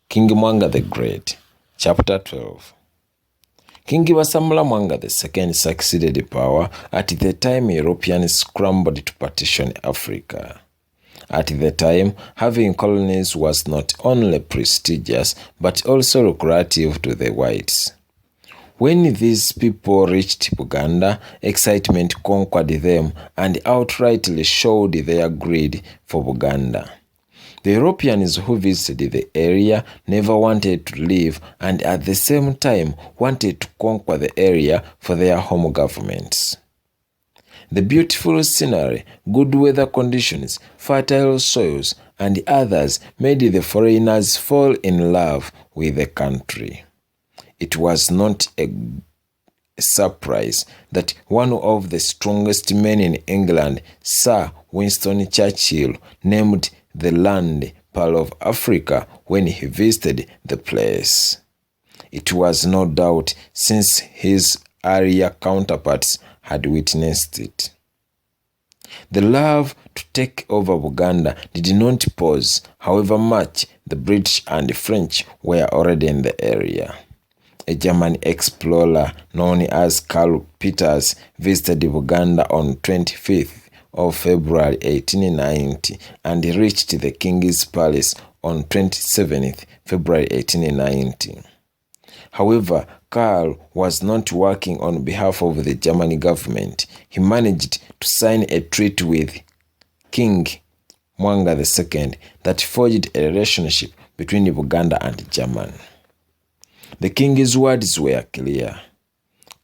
King Mwanga the Great, Chapter 12. King Ssemyalo Mwanga II succeeded power at the time Europeans scrambled to partition Africa. At the time, having colonies was not only prestigious but also lucrative to the whites. When these people reached Buganda, excitement conquered them and outrightly showed their greed for Buganda. The Europeans who visited the area never wanted to leave and at the same time wanted to conquer the area for their home governments. The beautiful scenery, good weather conditions, fertile soils, and others made the foreigners fall in love with the country. It was not a surprise that one of the strongest men in England, Sir Winston Churchill, named the land Pearl of Africa when he visited the place. It was no doubt since his earlier counterparts had witnessed it. The love to take over Buganda did not pause, however much the British and French were already in the area. A German explorer known as Karl Peters visited Buganda on 25th of February 1890 and reached the King's Palace on 27th February 1890. However, Karl was not working on behalf of the German government. He managed to sign a treaty with King Mwanga II that forged a relationship between Buganda and Germany. The king's words were clear.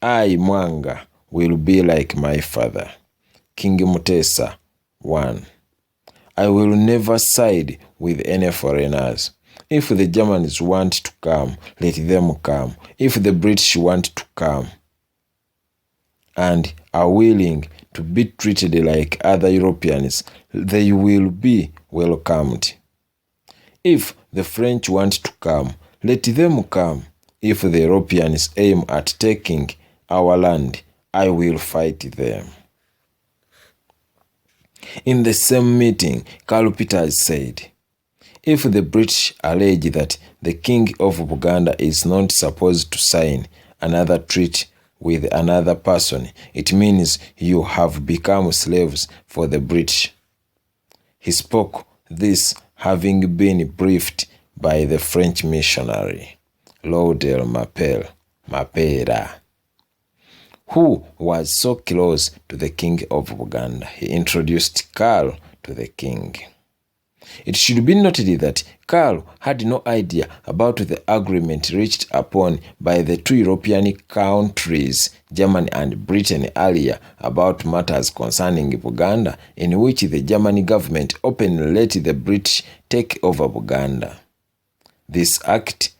I, Mwanga, will be like my father, King Mutesa I. I will never side with any foreigners. If the Germans want to come, let them come. If the British want to come and are willing to be treated like other Europeans, they will be welcomed. If the French want to come, let them come. If the Europeans aim at taking our land, I will fight them. In the same meeting, Karl Peters said, if the British allege that the King of Buganda is not supposed to sign another treaty with another person, it means you have become slaves for the British. He spoke this having been briefed by the French missionary, Laudel Mapera, who was so close to the King of Buganda. He introduced Karl to the king. It should be noted that Karl had no idea about the agreement reached upon by the two European countries, Germany and Britain, earlier about matters concerning Buganda, in which the German government openly let the British take over Buganda. This act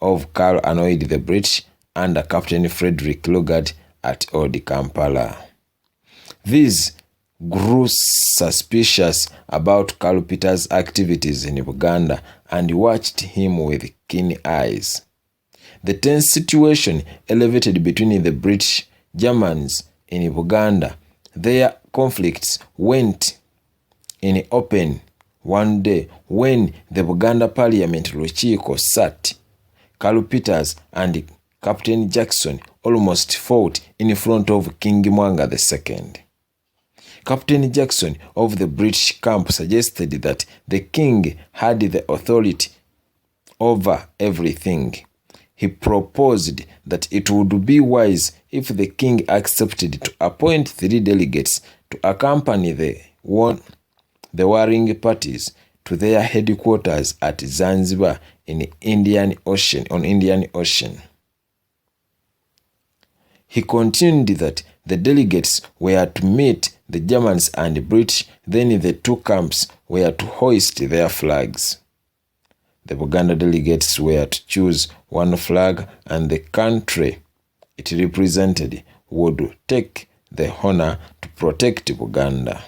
of Karl annoyed the British under Captain Frederick Lugard at Old Kampala. These grew suspicious about Karl Peters' activities in Buganda and watched him with keen eyes. The tense situation elevated between the British Germans in Buganda. Their conflicts went in open one day when the Buganda Parliament Lukiiko sat. Karl Peters and Captain Jackson almost fought in front of King Mwanga II. Captain Jackson of the British camp suggested that the king had the authority over everything. He proposed that it would be wise if the king accepted to appoint 3 delegates to accompany the warring parties to their headquarters at Zanzibar on Indian Ocean. He continued that the delegates were to meet the Germans and British, then the two camps were to hoist their flags. The Buganda delegates were to choose one flag and the country it represented would take the honor to protect Buganda.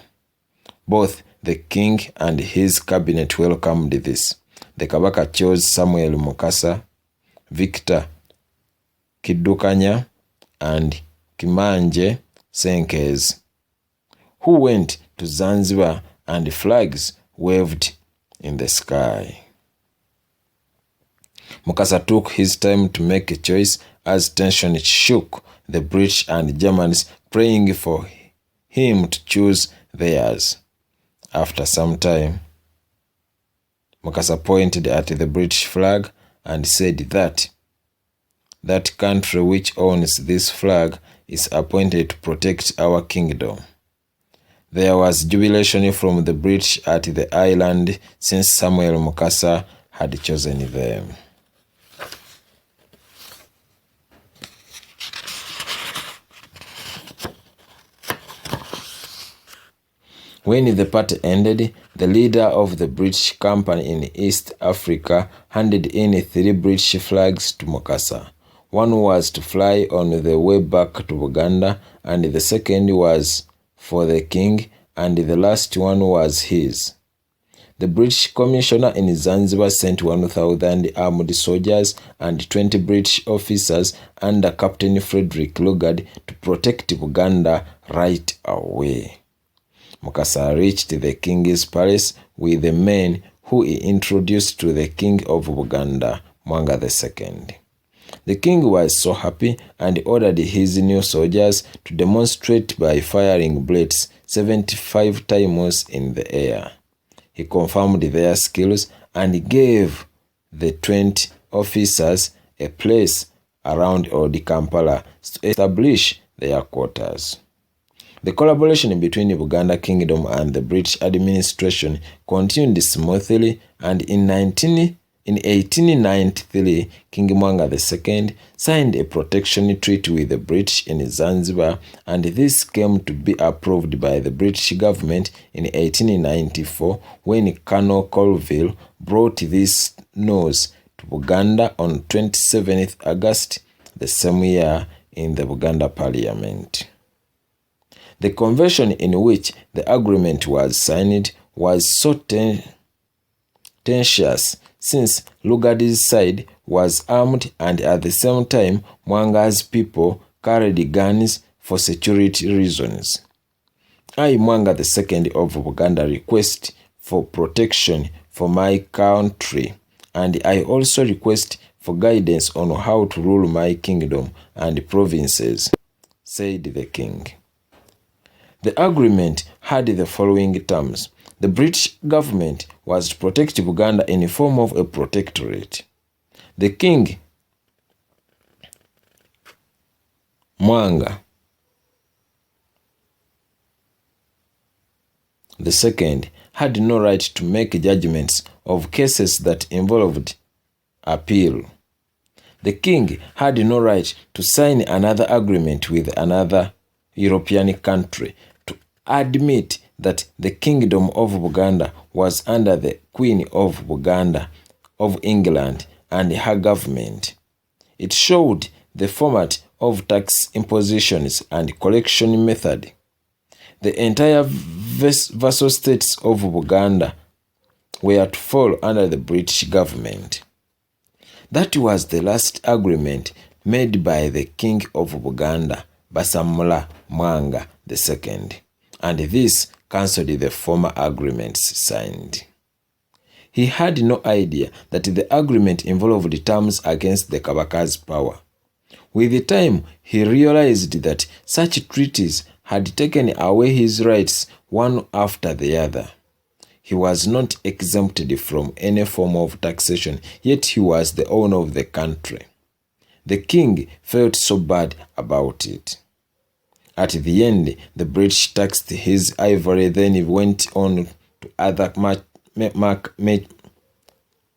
Both the king and his cabinet welcomed this. The Kabaka chose Samuel Mukasa, Victor Kidukanya, and Kimanje Senkez, who went to Zanzibar and flags waved in the sky. Mukasa took his time to make a choice as tension shook the British and Germans, praying for him to choose theirs. After some time, Mukasa pointed at the British flag and said that that country which owns this flag is appointed to protect our kingdom. There was jubilation from the British at the island since Samuel Mukasa had chosen them. When the party ended, the leader of the British company in East Africa handed in 3 British flags to Mukasa. One was to fly on the way back to Buganda, and the second was for the king, and the last one was his. The British commissioner in Zanzibar sent 1,000 armed soldiers and 20 British officers under Captain Frederick Lugard to protect Buganda right away. Mukasa reached the king's palace with the men who he introduced to the king of Buganda, Mwanga II. The king was so happy and ordered his new soldiers to demonstrate by firing bullets 75 times in the air. He confirmed their skills and gave the 20 officers a place around Old Kampala to establish their quarters. The collaboration between the Buganda Kingdom and the British administration continued smoothly, and in 1893, King Mwanga II signed a protection treaty with the British in Zanzibar, and this came to be approved by the British government in 1894 when Colonel Colville brought this news to Buganda on 27th August the same year in the Buganda Parliament. The convention in which the agreement was signed was so tenuous since Lugard's side was armed, and at the same time Mwanga's people carried guns for security reasons. I, Mwanga II of Buganda, request for protection for my country, and I also request for guidance on how to rule my kingdom and provinces, said the king. The agreement had the following terms. The British government was to protect Buganda in the form of a protectorate. The king, Mwanga II, had no right to make judgments of cases that involved appeal. The king had no right to sign another agreement with another European country to admit that the Kingdom of Buganda was under the Queen of Buganda of England and her government. It showed the format of tax impositions and collection method. The entire vassal states of Buganda were to fall under the British government. That was the last agreement made by the King of Buganda, Basamula Mwanga II, and this cancelled the former agreements signed. He had no idea that the agreement involved terms against the Kabaka's power. With time, he realized that such treaties had taken away his rights one after the other. He was not exempted from any form of taxation, yet he was the owner of the country. The king felt so bad about it. At the end, the British taxed his ivory, then went on to other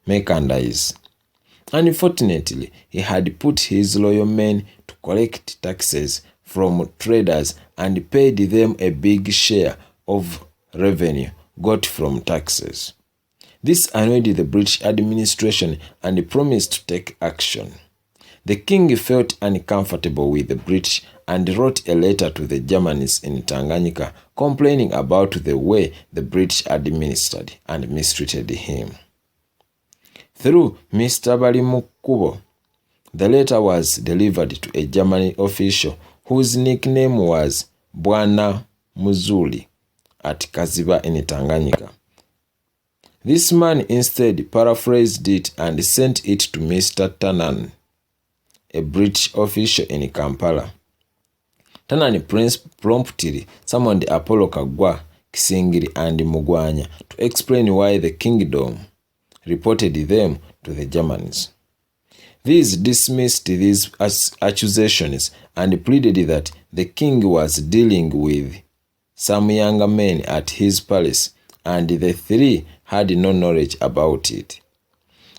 merchandise. Unfortunately, he had put his loyal men to collect taxes from traders and paid them a big share of revenue got from taxes. This annoyed the British administration and promised to take action. The king felt uncomfortable with the British and wrote a letter to the Germans in Tanganyika complaining about the way the British administered and mistreated him. Through Mr. Balimukubo, the letter was delivered to a German official whose nickname was Bwana Muzuli at Kaziba in Tanganyika. This man instead paraphrased it and sent it to Mr. Tanan, a British official in Kampala. Tanan promptly summoned Apollo Kagwa, Kisingiri and Mugwanya to explain why the kingdom reported them to the Germans. These dismissed these accusations and pleaded that the king was dealing with some younger men at his palace, and the three had no knowledge about it.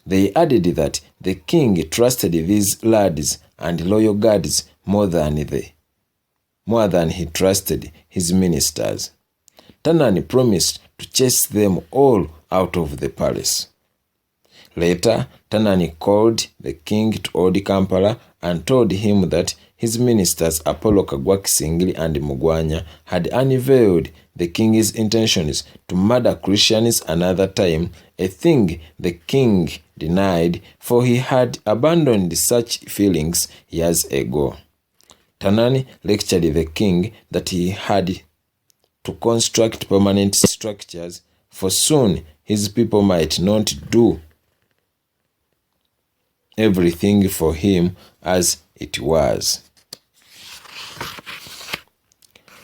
They added that the king trusted these lads and loyal guards more than he trusted his ministers. Tanan promised to chase them all out of the palace. Later, Tanan called the king to Old Kampala and told him that his ministers Apollo Kagwa Kisingiri and Mugwanya had unveiled the king's intentions to murder Christians another time, a thing the king denied, for he had abandoned such feelings years ago. Tanan lectured the king that he had to construct permanent structures, for soon his people might not do everything for him as it was.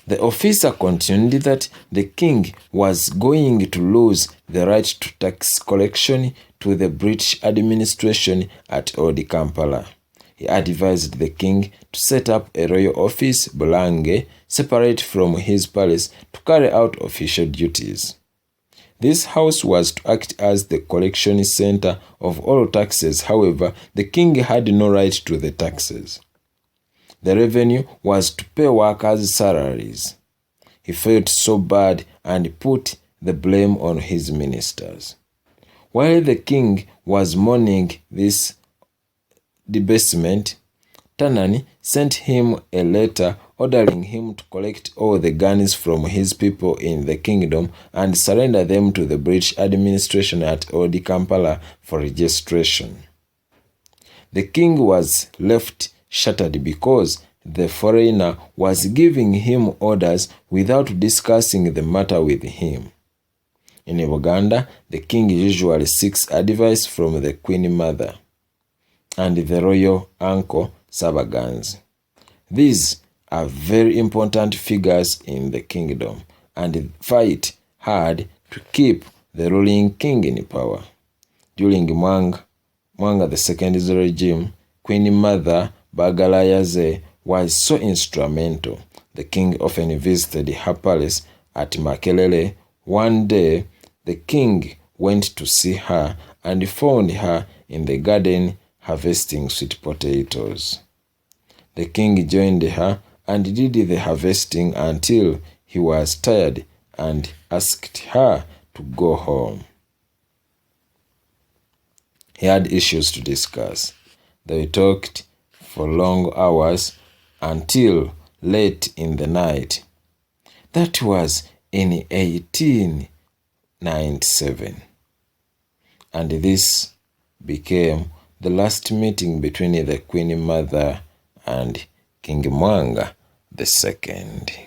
The officer continued that the king was going to lose the right to tax collection to the British administration at Old Kampala. He advised the king to set up a royal office, Bulange, separate from his palace to carry out official duties. This house was to act as the collection center of all taxes. However, the king had no right to the taxes. The revenue was to pay workers' salaries. He felt so bad and put the blame on his ministers. While the king was mourning this debasement, Tanan sent him a letter ordering him to collect all the guns from his people in the kingdom and surrender them to the British administration at Old Kampala for registration. The king was left shattered because the foreigner was giving him orders without discussing the matter with him. In Uganda, the king usually seeks advice from the Queen Mother and the royal uncle Sabaganzi. These are very important figures in the kingdom and fight hard to keep the ruling king in power. During Mwanga II's regime, Queen Mother Bagalayaze was so instrumental. The king often visited her palace at Makelele. One day, the king went to see her and found her in the garden harvesting sweet potatoes. The king joined her and did the harvesting until he was tired and asked her to go home. He had issues to discuss. They talked for long hours until late in the night. That was in 1897. And this became the last meeting between the Queen Mother and King Mwanga II.